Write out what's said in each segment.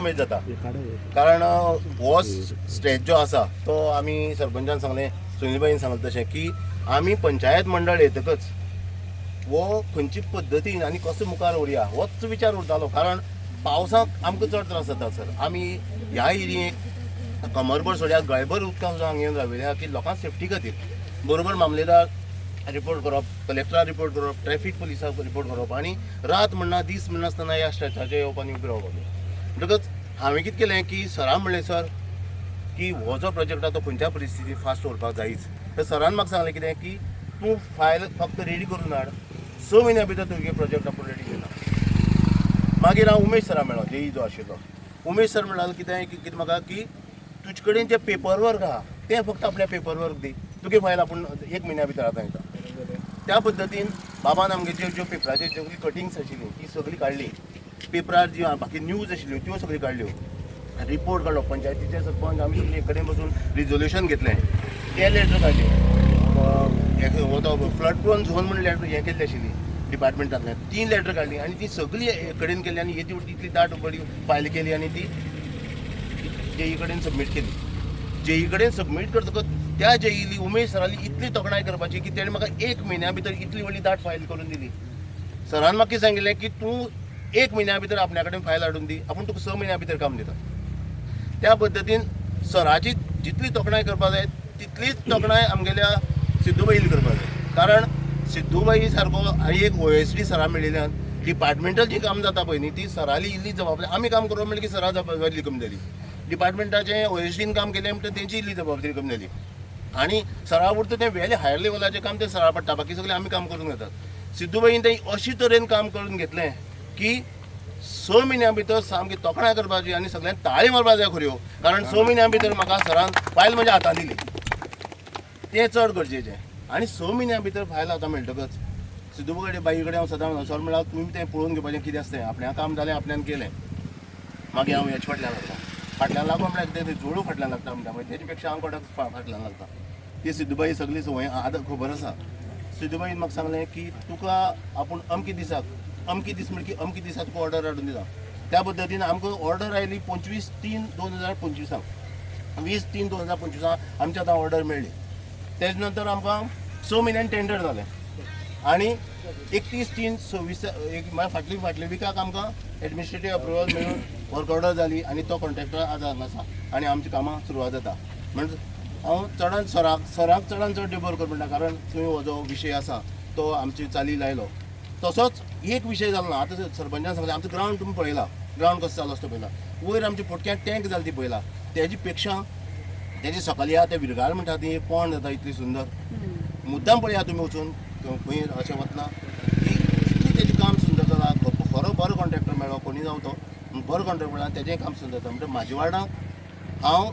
उमेद जाता, कारण हो स्टेज जो आसा तो आमी सरपंचान सांगलें, सुनीलबाईन सांगलें तशें की आमी पंचायत मंडळ येतकच वो खंयची पद्दतीन आनी कसो मुखार व्हरया होच विचार उरतालो. कारण पावसाक आमकां चड त्रास जाता सर. आमी ह्या एरियेक कमरभर सोड्याक गळभर उदकां सुद्दां हांगा येवन राविल्या की लोकांक सेफ्टी खातीर बरोबर मामलेदार रिपोर्ट करप, कलेक्टराक रिपोर्ट करप, ट्रॅफिक पुलिसाक रिपोर्ट करप आनी रात म्हणना दीस म्हणनासतना ह्या स्ट्रेचाचेर येवप आनी उबी रावप. म्हणटकच हांवें कितें केलें की सराक म्हणलें, सर की हो जो प्रोजेक्ट आसा तो खंयच्या परिस्थितीत फास्ट व्हरपाक जायच. तर सरान म्हाका सांगलें कितें की तूं फायल फक्त रेडी करून हाड, 6 म्हयन्या भितर तुगे प्रोजेक्ट आपूण रेडी केला. मागीर हांव उमेश सरा मेळ्ळो, जेई जो आशिल्लो. उमेश सर म्हणटालो कितें म्हाका की तुजे कडेन जे पेपर वर्क आहा तें फक्त आपल्या पेपर वर्क दी, तुगे फायल आपूण 1 म्हयन्या भितर आतां येता. त्या पद्दतीन बाबान आमगे ज्यो पेपराचेर सगळी कटिंग्स आशिल्ली ती सगळी काडली, पेपरार जी बाकी न्यूज आशिल्ल्यो त्यो सगळी काडल्यो, रिपोर्ट काडलो. पंचायतीचे सरपंच आमी सगळी एक कडेन बसून रिजोल्युशन घेतलें, तें लेटर काडलें. हो तो फ्लड प्रोन झोन म्हणून लेटर हें केल्ली आशिल्ली डिपार्टमेंटांतल्यान, 3 लेटर काडली आनी ती सगळी एक कडेन केली आनी येदी इतली दाट बरी फायल केली आनी ती जेई कडेन सबमीट केली. जेई कडेन सबमीट करतकच त्या जेईली उमेश सराली इतली तोखणाय करपाची की तेणें म्हाका 1 म्हयन्या भितर इतली व्हडली दाट फायल करून दिली. सरान म्हाका सांगिल्लें की तूं 1 म्हयन्या भितर आपल्या कडेन फायल हाडून दी, आपूण तुका 6 म्हयन्या भितर काम दिता. त्या पद्दतीन सराची जितली तोखणाय करपाक जाय तितलीच तोखणाय आमगेल्या सिद्धूबाईल करपाक जाय. कारण सिद्धूबाई सारको एक OSD सरा मेळिल्ल्यान डिपार्टमेंटल जी काम जाता पळय न्ही ती सराली इल्ली जबाबदारी. आमी काम करप म्हणलें की सरा जबाबदारी कमी जाली, डिपार्टमेंटाचें OSDन काम केलें म्हणटा तेंची इल्ली जबाबदारी कमी जाली आनी सरा उरता तें वेली हायर लेवलाचें काम तें सरा पडटा, बाकी सगळें आमी काम करून घेतात. सिद्धूबाईन तें अशे तरेन काम करून घेतलें की 6 म्हयन्या भितर सामकी तोखणाय करपाची आनी सगळ्यांक ताळी मारपाक जाय खऱ्यो. कारण 6 म्हयन्या भितर म्हाका सरान फायल म्हज्या हातान दिली, तें चड गरजेचें. आनी 6 म्हयन्या भितर फायल हातां मेळटकच सिद्धूबाई बाई कडेन हांव सदां सर म्हणल्यार तुमी तें पळोवन घेवपाचें कितें आसता तें. आपल्या काम जालें, आपल्यान केलें. मागीर हांव हेच्या फाटल्यान लागून म्हणल्यार कितें जोडू फाटल्यान लागता म्हणटा पळय तेजे पेक्षा हांव कोणाक फाटल्यान लागता. ती सिद्धूबाई सगळी संवय आतां खबर आसा. सिद्धूबाईन म्हाका सांगलें की तुका आपूण अमके दीस म्हणजे की अमके दिसा तुका ऑर्डर हाडून दिता. त्या पद्दतीन आमकां ऑर्डर आयली 25/3/2025, 20/3/2025 आमची आतां ऑर्डर मेळ्ळी. तेज नंतर आमकां 6 म्हयन्यान टेंडर जालें आनी 31/3/26 म्हळ्यार फाटल्या विकाक आमकां एडमिनिस्ट्रेटीव अप्रुवल मेळून वर्क ऑर्डर जाली आनी तो कॉन्ट्रॅक्टर आज हांगा आसा आनी आमची कामां सुरवात जाता. म्हणजे हांव चडान सराक चडान चड डिबोर कर म्हणटा, कारण थंय हो जो विशय आसा तो आमची चाली लायलो. तसोच एक विशय जालो ना. आतां सरपंचान सांगलें आमचो ग्रावंड तुमी पळयला, ग्रावंड कसो जालो आसता पळयला, वयर आमच्या पोटक्यान टँक जाली ती पळयला, तेजी पेक्षा तेजी सकयल या ते विरगाळ म्हणटा ती पोंड जाता इतली सुंदर. मुद्दाम पळया तुमी वचून खंय अशें वतना की इतली तेजें काम सुंदर जाता. खरो बरो कॉन्ट्रॅक्टर मेळ्ळो, कोणी जावं तो बरो कॉन्ट्रॅक्टर मेळ्ळा, तेजें काम सुंदर जाता. म्हणजे म्हाज्या वार्डाक हांव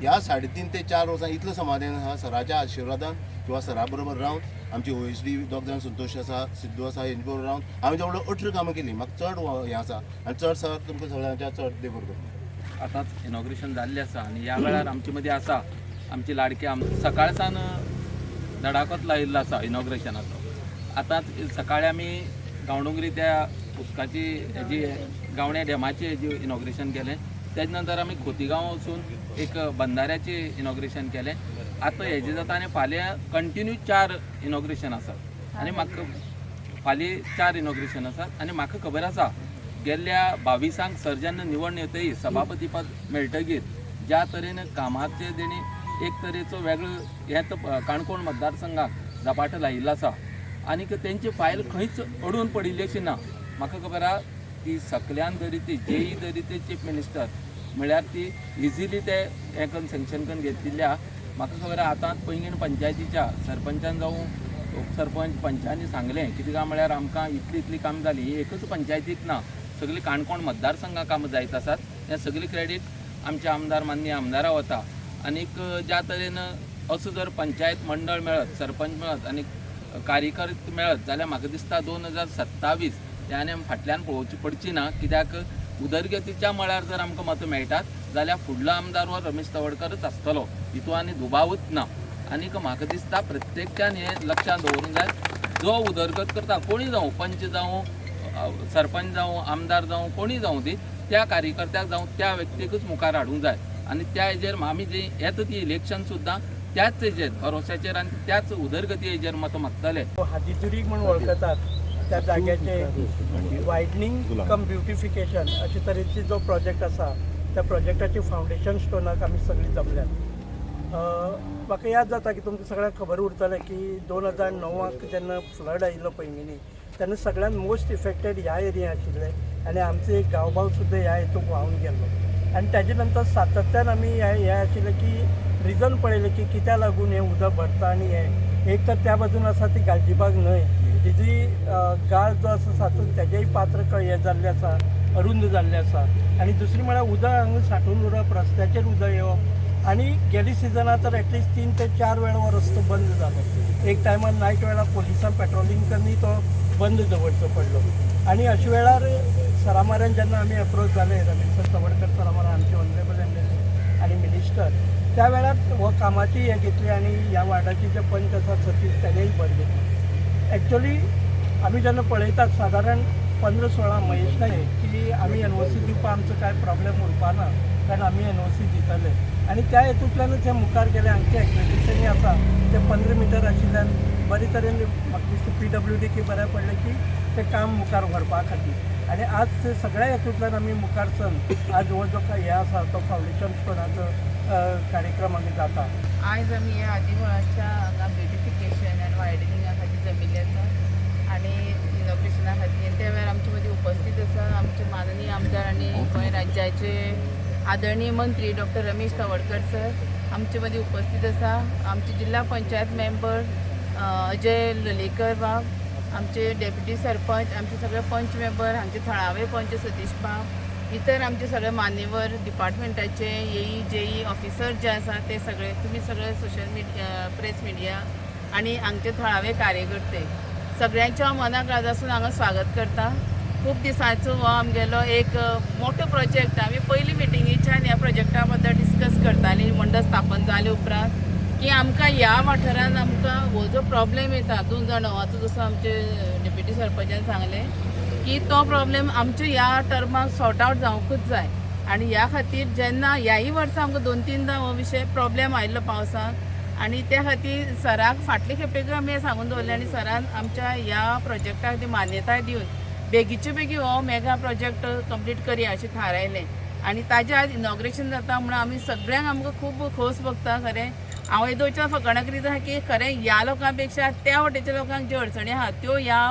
ह्या 3.5 ते 4 वर्सां इतलो समाधान आहा सराच्या आशिर्वादान किंवा सरा बरोबर रावन. आमची OSD 2 जाण संतोश आसा, सिद्धू आसा, हेजे बरोबर रावन हांवें जवळ 18 कामां केलीं. म्हाका चड हें आसा आनी चड सर तुमकां सगळ्यांच्या चड देव करता. आतांच इनॉग्रेशन जाल्लें आसा आनी ह्या वेळार आमचे मदीं आसा आमची लाडकी सकाळसान धडाकोच लायिल्लो आसा इनॉग्रेशनाचो. आतांच सकाळीं आमी गांवडोंगरी त्या उदकाची हेजी गावण्या डॅमाची हेजी इनॉग्रेशन केलें. तेज नंतर आमी खोतीगांव वचून एक बंदाऱ्याचें इनॉग्रेशन केलें. आतां हेजें जाता आनी फाल्यां कंटिन्यू 4 इनॉग्रेशन आसात आनी म्हाका फाल्यां 4 इनॉग्रेशन आसात आनी म्हाका खबर आसा गेल्ल्या 22 सर्जन निवड येतकीर सभापती पद मेळटकीर ज्या तरेन कामाचे तेणी एक तरेचो वेगळो हें काणकोण मतदारसंघाक झपाटो लायिल्लो आसा आनी तेंची फायल खंयच अडून पडिल्ली अशी ना. म्हाका खबर आहा ती सकल्यान जरी ती जेई जरी ते चीफ मिनिस्टर म्हळ्यार ती इजिली ते हें करून सँक्शन करून घेतिल्ल्या. म्हाका खबर आहा आतां पैंगीण पंचायतीच्या सरपंचान जावं उपसरपंच पंचांनी सांगलें कितें काय म्हळ्यार आमकां इतली काम जाली. ही एकच पंचायतीक ना, सगळी काणकोण मतदारसंघाक कामां जायत आसात. हें सगळी क्रेडीट आमच्या आमदार माननीय आमदारा वता. आनीक ज्या तरेन असो जर पंचायत मंडळ मेळत, सरपंच मेळत आनी कार्यकर्ते मेळत जाल्यार म्हाका दिसता 2027 हें आनी फाटल्यान पळोवची पडची ना. कित्याक उदरगतीच्या मळार जर आमकां मतां मेळटात जाल्यार फुडलो आमदार हो रमेश तवडकरच आसतलो, हितून आनी दुबावूच ना. आनीक म्हाका दिसता प्रत्येकान हें लक्षांत दवरूंक जाय, जो उदरगत करता कोणी जावं, पंच जावं, सरपंच जावं, आमदार जावं, कोणी जावं ती त्या कार्यकर्त्याक जावं त्या व्यक्तीकच मुखार हाडूंक जाय आनी त्या हेजेर आमी जे येता ती इलेक्शन सुद्दां त्याच हेजेर भरोश्याचेर आनी त्याच उदरगती हेजेर मतां मागतले. हातीचुरी म्हणून वळखतात त्या जाग्याचे वायडनींग कम ब्युटिफिकेशन अशे तरेची जो प्रोजेक्ट आसा त्या प्रोजेक्टाची फावंडेशन स्टोनाक आमी सगळीं जमल्यात. म्हाका याद जाता की तुमकां सगळ्यांक खबर उरतलें की 2009 जेन्ना फ्लड आयिल्लो पैंगिणी तेन्ना सगळ्यात मोस्ट इफेक्टेड ह्या एरिया आशिल्ले आनी आमचो एक गांवभाव सुद्दां ह्या हेतूंक व्हांवून गेल्लो आनी ताजे नंतर सातत्यान आमी हे आशिल्ले की रिजन पळयलें की कित्याक लागून हें उदक भरता आनी हें एक तर त्या बाजून आसा ती गालजीबाग न्हंय तिजी गाळ जो आसा तातूंत तेजेंय पात्र हें जाल्लें आसा अरुंद जाल्लें आसा आनी दुसरी म्हळ्यार उदक हांगा सांठून उरप रस्त्याचेर उदक येवप आनी गेली सिजना तर एटलिस्ट 3 ते 4 वेळा हो रस्तो बंद जालो. एक टायमार नायट वेळार पुलिसां पेट्रोलिंग करून तो बंद दवरचो पडलो आनी अशे वेळार सरामारान जेन्ना आमी अप्रोच जाले रमेश तवडकर सरामार आमचे ऑनरेबल एमएलए आनी मिनिस्टर त्या वेळार हो कामाची हे घेतली आनी ह्या वार्डाचे जे पंच आसा सतीश तेणेय भर घेतली. एक्चुअली आमी जेन्ना पळयतात सादारण 15-16 महेश नायक की आमी एनओसी दिवपा आमचो कांय प्रॉब्लेम उरपाना कारण आमी एनओसी दितले आनी त्या हेतूंतल्यानच हे मुखार गेले. हांगचे एक्टिविटीनी आसा ते 15 मिटर आशिल्ल्यान बरे तरेन म्हाका दिसता PWD की बरें पडलें की ते काम मुखार व्हरपा खातीर आनी आज ते सगळ्या हेतूंतल्यान आमी मुखार चल आज हो जो हे आसा तो फावंडेशन स्टोनाचो कार्यक्रम आमी जाता. आयज आमी ह्या आदिवाळाच्या हांगा ब्युटिफिकेशन आनी वायडनिंगा खातीर जमिल्ले आसा आनी इनॉग्रेशना खातीर त्या वेळार आमचे मदीं उपस्थित आसा आमचे माननीय आमदार आनी गोंय राज्याचे आदरणीय मंत्री डॉक्टर रमेश तवडकर सर आमचे मदीं उपस्थित आसा. आमचे जिल्हा पंचायत मेंबर अजय लोलयेकर बाब, आमचे डेप्युटी सरपंच, आमचे सगळे पंच मेंबर, हांगचे थळावे पंच सतीश बाब, इतर आमचे सगळे मान्यवर डिपार्टमेंटाचे जेई ऑफिसर जे आसा ते सगळे तुमी सगळे सोशल मिडिया प्रेस मिडिया आनी हांगचे थळावे कार्यकर्ते सगळ्यांच्या मनाक आजून हांगा स्वागत करता. खूब दिसांचो हो आमगेलो एक मोठो प्रोजेक्ट आमी पयली मिटिंगेच्यान ह्या प्रोजेक्टा बद्दल डिस्कस करतालीं मंडळ स्थापन जाले उपरांत की आमकां ह्या वाठारांत आमकां हो जो प्रॉब्लेम येता 2 जाणांचो जसो आमचे डेप्युटी सरपंचान सांगलें की तो प्रॉब्लेम आमच्या ह्या टर्माक सॉर्ट आवट जावंकूच जाय आनी ह्या खातीर जेन्ना ह्याय वर्सा आमकां 2-3दां हो विशय प्रॉब्लेम आयिल्लो पावसांत आनी त्या खातीर सराक फाटले खेपेक आमी सांगून दवरलें आनी सरान आमच्या ह्या प्रोजेक्टाक ती मान्यताय दिवन बेगीचे बेगी हो मेगा प्रोजेक्ट कंप्लीट करया अशें थारायलें आनी ताजें आज इनॉग्रेशन जाता म्हणून आमी सगळ्यांक आमकां खूब खोस भोगता. खरें हांव येदोळच्या फकाणां करीत आसा की खरें ह्या लोकां पेक्षा त्या वटेच्या लोकांक ज्यो अडचणी आहा त्यो ह्या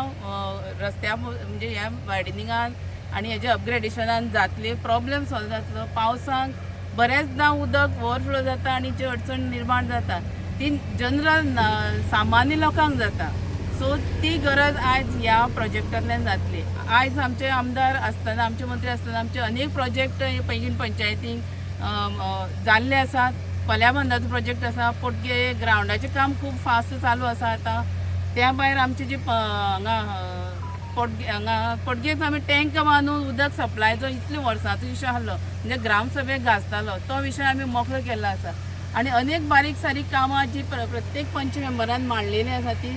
रस्त्या म्हणजे ह्या वायडनिंगान आनी हेजे अपग्रेडेशनान जातले प्रॉब्लेम सॉल्व जातलो. पावसांक बरेचदा उदक ओवरफ्लो जाता आनी जी अडचण निर्माण जाता ती जनरल सामान्य लोकांक जाता. सो ती गरज आयज ह्या प्रोजेक्टांतल्यान जातली. आयज आमचे आमदार आसतना आमचे मंत्री आसतना आमचे अनेक प्रोजेक्ट पैंगीण पंचायतीक जाल्ले आसात. कोल्याबंदाचो प्रोजेक्ट आसा, पोटगे ग्रावंडाचें काम खूब फास्ट चालू आसा आतां. त्या भायर आमची जी हांगा पोटगेक आमी टँक बांदून उदक सप्लायचो इतले वर्सांचो विशय आसलो म्हणजे ग्रामसभेक गाजतालो तो विशय आमी मोकळो केल्लो आसा आनी अनेक बारीक सारीक कामां जी प्रत्येक पंच मेंबरान मांडलेली आसा ती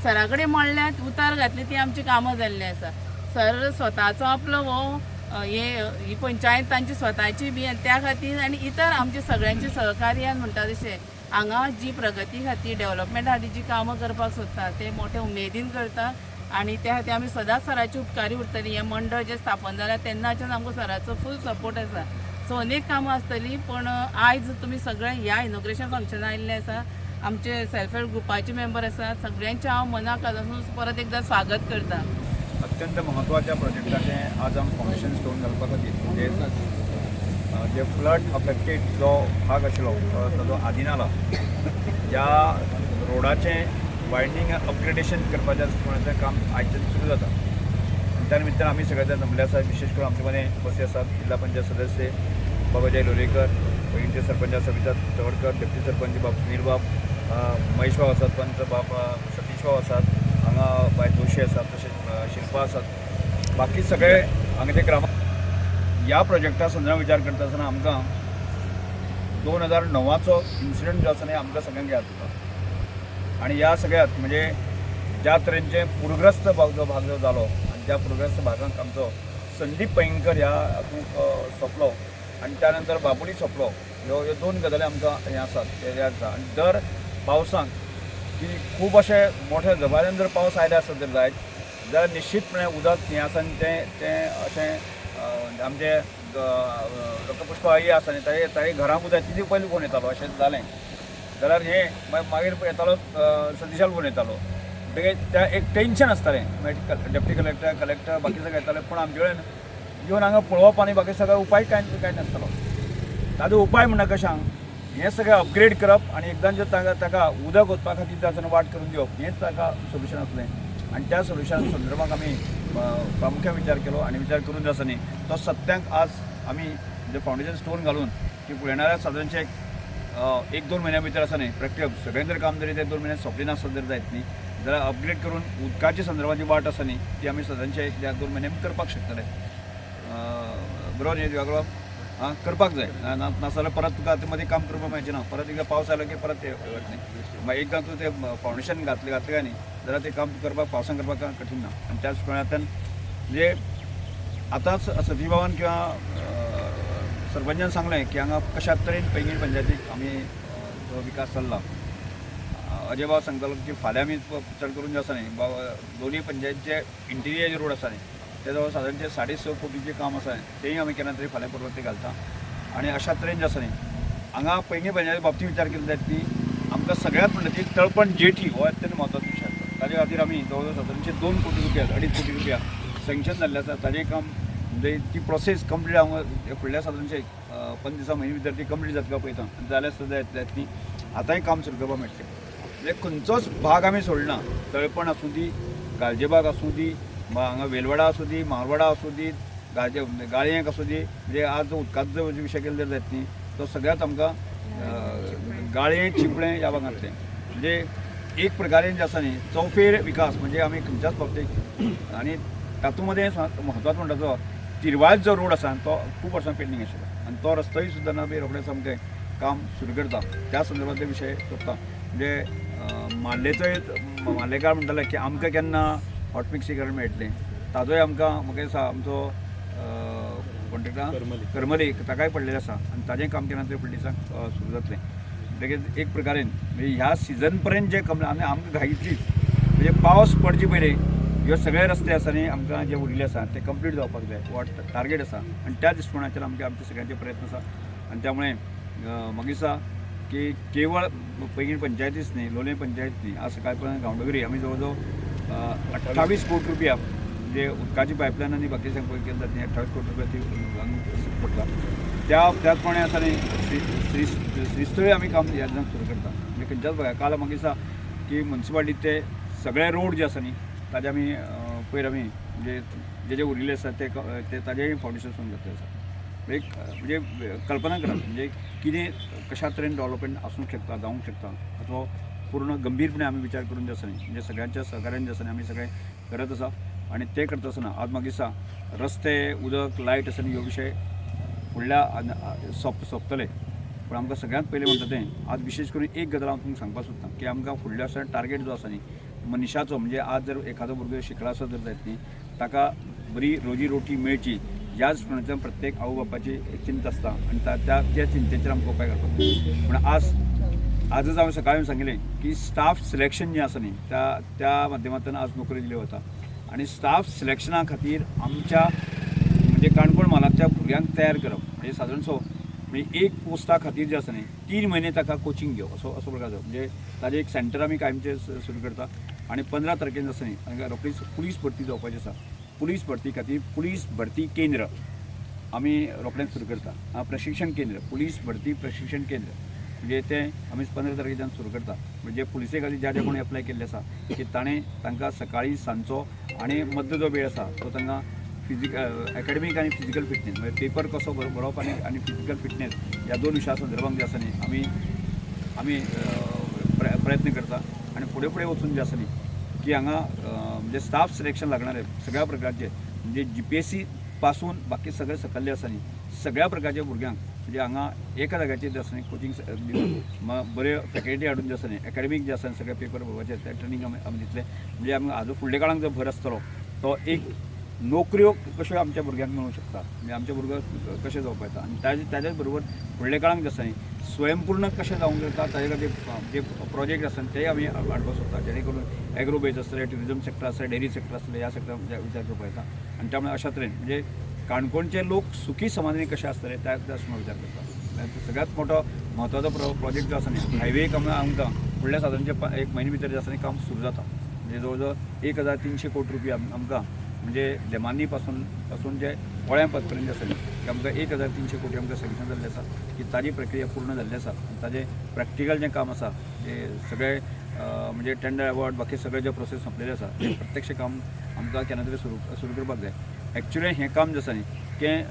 सरा कडेन मांडल्यात उतार घातली ती आमची कामां जाल्ली आसा. सर स्वताचो आपलो हो ही पंचायत तांची स्वताची बी आनी त्या खातीर आनी इतर आमचे सगळ्यांचे सहकार्यान म्हणटा तशें हांगा जी प्रगती खातीर डेव्हलपमेंट खातीर जी कामां करपाक सोदता ते मोठे उमेदीन करता आनी त्या खातीर आमी सदांच सराची उपकारी उरतली. हें मंडळ जें स्थापन जाल्यार तेन्नाच्यान आमकां सराचो फूल सपोर्ट आसा. सो अनेक कामां आसतलीं पण आयज तुमी सगळे ह्या इनॉग्रेशन फंक्शना आयिल्ले आसा. आमचे सेल्फ हेल्प ग्रुपाचे मेंबर आसात. सगळ्यांचे हांव मनाक आजून परत एकदा स्वागत करता. अत्यंत म्हत्वाच्या प्रोजेक्टाचें आज आमी फावंडेशन स्टोन घालपा खातीर म्हणजे जे फ्लड अफेक्टेड जो भाग आशिल्लो ताजो आदिनाला ज्या रोडाचें वायडनींग अपग्रेडेशन करपाचें काम आयचे सुरू जाता. त्या निमित्तान आमी सगळे जाण जमले आसात. विशेष करून आमचे मदें उपस्थित आसात जिल्हा पंचायत सदस्य बाबाजय लोलयेकर, पैंगीणचे सरपंच सविता तवडकर, डेप्युटी सरपंच बाब सुनील बाब, महेश बाब आसात, पंच बाब सतीश बाब आसात, हांगा बाय जोशी आसात, तशेंच शिल्पा आसात. बाकी सगळे हांगा ते ग्राम ह्या प्रोजेक्टा संदर्भात विचार करता आसतना आमकां 2009चो इन्सिडंट जो आसा न्ही आमकां सगळ्यांक याद जाता आनी ह्या सगळ्यात म्हणजे ज्या तरेचे पूरग्रस्त भाग जो जालो आनी त्या पूरग्रस्त भागांक आमचो संदीप पैंगकर ह्या हातूंत सोंपलो आनी त्यानंतर बाबुली सोंपलो ह्यो 2 गजाली आमकां हें आसात ते आसा आनी दर पावसांत की खूब अशे मोठ्या झबाऱ्यान जर पावस आयले आसत जर जायत जाल्यार निश्चितपणे उदक हें आसा आनी तें अशें आमचे रक्तपुष्पाळी आसा न्ही ताजे घरांक उदक तिथे पयलीं कोण येतालो अशें जालें जाल्यार हें मागीर येतालो सतीशाल कोण येतालो म्हणटकीर त्या एक टेन्शन आसतालें मागीर डेप्टी कलेक्टर बाकी सगळे येताले पूण आमचे कडेन येवन हांगा पळोवप आनी बाकी सगळे उपाय कांय नासतालो ताजो उपाय म्हणना कशांक हें सगळें अपग्रेड करप आनी एकदां जर ताका उदक वचपा खातीर ताचो वाट करून दिवप हेंच ताका सोल्युशन आसलें आनी त्या सोल्युशना संदर्भात आमी प्रामुख्यान विचार केलो आनी विचार करून जो आसा न्ही तो सत्यांक आज आमी जे फावंडेशन स्टोन घालून की येणाऱ्या सादारणशे 1-2 म्हयन्या भितर आसा न्ही प्रॅक्टीकल सगळें जर काम जरी ते 2 म्हयने सोंपली नासत जर जायत न्ही जाल्यार अपग्रेड करून उदकाच्या संदर्भाची वाट आसा न्ही ती आमी सादारणशे 1-2 म्हयने करपाक शकतले बरोबर न्ही वेगळो करपाक जाय नाजाल्यार परत तुका मदीं काम करपाक मेळचें ना परत एकदां पावस आयलो की परत ते वतलें मागीर एकदां तूं तें फावंडेशन घातलें काय न्ही जाल्यार तें काम करपाक पावसान करपाक कठीण ना आनी त्याच प्रमाणान म्हणजे आतांच सतीश बाबान किंवा सरपंचान सांगलें की हांगा कशा तरेन पैंगीण पंचायतीक आमी जो विकास चल्ला अजय बाबा सांगतालो की फाल्यां आमी चड करून जे आसा न्ही दोनूय पंचायतीचे इंटिरियर रोड आसा न्ही ते जवळ सादारणचे 6.5 कोटीचें काम आसा तेंय आमी केन्ना तरी फाल्यां परवत ते घालता आनी अशा तरेन जे आसा न्ही हांगा पैंगीण पंचायती बाबतींत विचार केलो जायत ती आमकां सगळ्यांत म्हणटा ती तळपण जेठी हो अत्यंत म्हत्वाचो विशय आसा ताजे खातीर आमी जवळ सादारणचे 2 कोटी रुपया 2.5 कोटी रुपया सँक्शन जाल्लें आसा ताजें काम म्हणजे ती प्रोसेस कंप्लीट हांगा फुडल्या सादारणशे 5 दिसां म्हयने भितर ती कंप्लीट जातका पळयता जाल्यार सुद्दां जायत ती आतांय काम सुरू करपाक मेळटलें म्हणजे खंयचोच भाग आमी सोडना तळपण आसूं दी गालजेबाग आसूं दी हांगा वेलवाडा आसूं दी म्हालवाडा आसूं दी गाळयेक आसूं दी म्हणजे आज जो उदकाचो विशय केलो जर जायत न्ही तो सगळ्यात आमकां गाळये चिपळें ह्या भागांतलें म्हणजे एक प्रकारे जे आसा न्ही चौफेर विकास म्हणजे आमी खंयच्याच बाबतींत आनी तातूंत मध्ये म्हत्वाचो म्हणटा तो तिरवाळ जो रोड आसा तो खूब वर्सां पेंडींग आशिल्लो आनी तो रस्तोय सुद्दां ना बी रोखडेंच आमकां काम सुरू करता त्या संदर्भांतले विशय सोदता म्हणजे माल्लेकार म्हणटाले की आमकां केन्ना हॉट मिक्सीकरण मेळटलें ताजोय आमकां म्हाका दिसता आमचो कॉन्ट्रेक्टर करमली ताकाय पडलेलें आसा आनी ताजें काम केन्ना तरी फुडल्या दिसाक सुरू जातलें म्हणटकीर एक प्रकारेन म्हणजे ह्या सिजन पर्यंत जे आनी आमकां घाईतलीच म्हणजे पावस पडचे पयलीं ह्यो सगळे रस्ते आसा न्ही आमकां जे उरिल्ले आसा ते कंप्लीट जावपाक जाय हो टार्गेट आसा आनी त्या दृश्टिकोनाचेर आमचे सगळ्यांचे प्रयत्न आसा आनी त्यामुळे म्हाका दिसता की केवळ पैंगीण पंचायतीच न्ही लोलये पंचायत न्ही आज सकाळ पर्यंत गांवडोगरी आमी जवळ जवळ 28 कोटी रुपया म्हणजे उदकाची पायपलायन आनी बाकी सगळें पळय केली जाता 28 कोटी रुपया ती पडटा त्याच प्रमाणे आसा न्ही श्रीस्थळी आमी काम ह्या दिसांक सुरू करता म्हणजे खंयच्याच बघा काल म्हाका दिसता की म्युन्सिपालिटीचे सगळे रोड जे आसा न्ही ताजे आमी पयर आमी म्हणजे जे उरिल्ले आसा ते ताजेय फावंडेशन सुरू जातलें आसा एक म्हणजे कल्पना करात म्हणजे कितें कशा तरेन डेव्हलपमेंट आसूंक शकता जावंक शकता हाचो पूर्ण गंभीरपणे आमी विचार करून जे आसा न्ही म्हणजे सगळ्यांच्या सहकार्यान जे आसा न्ही आमी सगळें करत आसा आनी ते करता आसतना आज म्हाका दिसता रस्ते उदक लायट आसा न्ही ह्यो विशय फुडल्या सोंपतले पूण आमकां सगळ्यांत पयलीं म्हणटा तें आज विशेश करून एक गजाल हांव तुमकां सांगपाक सोदतां की आमकां फुडल्या वर्सा टार्गेट जो आसा न्ही मनशाचो म्हणजे आज जर एखादो भुरगो शिकला आसत जर जायत न्ही ताका बरी रोजी रोटी मेळची ह्याच प्रमाणान प्रत्येक आवय बापाची चिंता आसता आनी त्या चिंतेचेर आमकां उपाय करपाक पूण आजच हांवें सकाळीं सांगिल्लें की स्टाफ सिलेक्शन जें आसा न्ही त्या माध्यमांतल्यान आज नोकरी दिली वता आनी स्टाफ सिलेक्शना खातीर आमच्या म्हणजे काणकोण म्हालांतल्या भुरग्यांक तयार करप म्हणजे सादारणसो म्हणजे एक पोस्टा खातीर जे आसा न्ही 3 म्हयने ताका कोचिंग घेवप असो प्रकार जावप म्हणजे ताजें एक सेंटर आमी कायमचें सुरू करता आनी 15 तारखेन आसा न्ही हांगा रोखडीच पुलीस भरती जावपाची आसा पुलीस भरती खातीर पुलीस भरती केंद्र आमी रोखडेंच सुरू करता प्रशिक्षण केंद्र पुलीस भरती प्रशिक्षण केंद्र म्हणजे तें आमी 15 तारखेच्यान सुरू करता म्हणजे पुलिसे खातीर ज्या कोणी एप्लाय केल्ले आसा की तांकां सकाळीं सांजचो आनी मध्य जो वेळ आसा तो तांकां एकाडेमीक आनी फिजिकल फिटनेस म्हणजे पेपर कसो बरोवप आनी फिजिकल फिटनेस ह्या 2 विशया संदर्भांत जे आसा न्ही आमी प्रयत्न करता आनी फुडें वचून जे आसा न्ही की हांगा म्हणजे स्टाफ सिलेक्शन लागणारे सगळ्या प्रकारचे म्हणजे GPSC पासून बाकी सगळे सकल्ले आसा न्ही सगळ्या प्रकारच्या भुरग्यांक म्हणजे हांगा एका जाग्याचेर जे आसा न्ही कोचिंग बऱ्यो फॅकल्टी हाडून जे आसा न्ही एकाडेमीक जे आसा सगळे पेपर बरोवपाचे ते ट्रेनींग आमी दितले म्हणजे आमी हाजो फुडल्या काळांत जो भर आसतलो तो एक नोकऱ्यो कश्यो आमच्या भुरग्यांक मेळूंक शकता, म्हणजे आमचे भुरगे कशे जावपाक येता आनी ताजे बरोबर फुडल्या काळांत कितें आसा स्वयंपूर्ण कशें जावंक जाता ताजे खातीर जे प्रोजेक्ट आसा तेय आमी हाडपाक सोदता, जेणे करून एग्रो बेज आसतले, ट्युरिजम सेक्टर आसतले, डेरी सेक्टर आसतले, ह्या सेक्टर विचार करपाक येता आनी त्यामुळे अशा तरेन म्हणजे काणकोणचे लोक सुखी समाधानी कशे आसतले त्या विचार करता. सगळ्यात मोठो महत्वाचो प्रोजेक्ट जो आसा न्ही हायवे काम आमकां फुडल्या साधारणचे 1 महिने भितर जे आसा न्ही काम सुरू जाता. म्हणजे जवळ 1300 कोटी रुपया आमकां म्हणजे लेमानी पासून जे पोळ्यां पर्यंत आसा न्ही ते आमकां 1300 कोटी आमकां सँक्शन जाल्ले आसा की ताजी प्रक्रिया पूर्ण जाल्ली आसा आनी ताजें प्रॅक्टिकल जें काम आसा ते सगळे म्हणजे टेंडर अवॉर्ड बाकी सगळे जे प्रोसेस संपलेले आसा ते प्रत्यक्ष काम आमकां केन्ना तरी सुरू करपाक जाय. एक्चुली हें काम जें आसा न्ही तें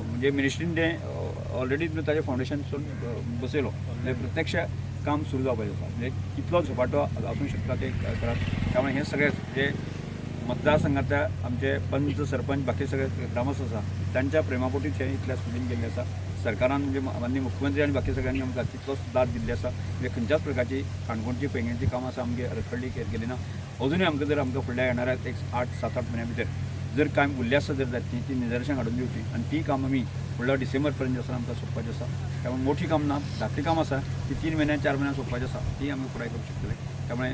म्हणजे मिनिस्ट्रीन तें ऑलरेडी ताजें फावंडेशन बसयलो म्हणजे प्रत्यक्ष काम सुरू जावपाक जाता. म्हणजे कितलो झपाटो आसूंक शकता ते करात. त्यामुळे हे सगळे जे मतदारसंघातल्या आमचे पंच सरपंच बाकी सगळे ग्रामस्थ आसा त्यांच्या प्रेमापोटीच हे इतल्या स्पिडीन गेल्ले आसा. सरकारान म्हणजे माननीय मुख्यमंत्री आनी बाकी सगळ्यांनी आमकां तितलोच दाद दिल्ली आसा. म्हणजे खंयच्याच प्रकारची काणकोणची पेंगेंची कामां आसा आमगे रखडली गेली ना. अजुनूय आमकां फुडल्या येणाऱ्या एक 8-7-8 म्हयन्या भितर जर कांय उरलें आसा जर जातली ती निदर्शन हाडून दिवची आनी ती काम आमी फुडल्या डिसेंबर पर्यंत आसा आमकां सोंपपाचें आसा. त्यामुळे मोठी काम ना, धाकटी काम आसा ती 3 म्हयन्यां 4 म्हयन्यां सोंपपाचें आसा ती आमी पुराय करूंक शकतले. त्यामुळे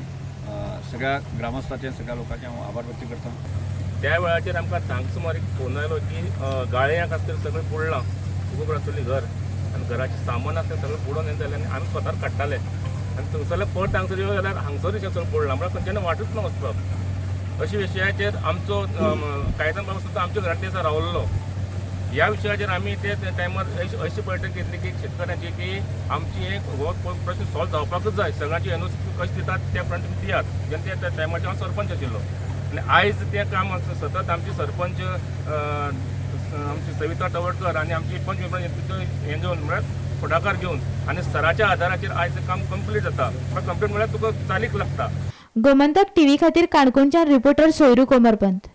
सगळ्या ग्रामस्थांचे सगळ्या लोकांचे हांव आभार व्यक्त करता. त्या वेळाचेर आमकां धांक सुमार एक फोन आयलो की गाळ्यां खातीर सगळें बुडलां, खूब आसतलीं घर आनी घराचें सामान आसलें सगळें बुडोवन येतालें आनी आमी स्वताच काडटाले आनी थंयसरले परत हांगसर येवं जाल्यार हांगसरूच सगळें बुडलां म्हळ्यार खंयच्यान वाटूच ना वचपाक. अशा विशयाचेर आमचो कायदन बाबा सुद्दां आमच्या घरांत दिसा रावल्लो. ह्या विशयाचेर आमी ते टायमार अशी बैठक घेतली की शेतकऱ्यांची की आमची एक हो प्रश्न सॉल्व जावपाकूच जाय. सगळ्यांची एनओसी कशें दितात त्या प्रमाणे तुमी दियात. जेन्ना त्या टायमाचेर हांव सरपंच आशिल्लो आनी आयज तें काम सतत आमचे सरपंच आमची सविता तवडकर आनी आमची पंच हें घेवन म्हळ्यार फुडाकार घेवन आनी सराच्या आदाराचेर आयज तें काम कंप्लीट जाता. कंप्लीट म्हळ्यार तुका चालीक लागता. गोमंतक टीव्ही खातीर काणकोणच्यान रिपोर्टर सोयरू कोमरपंत.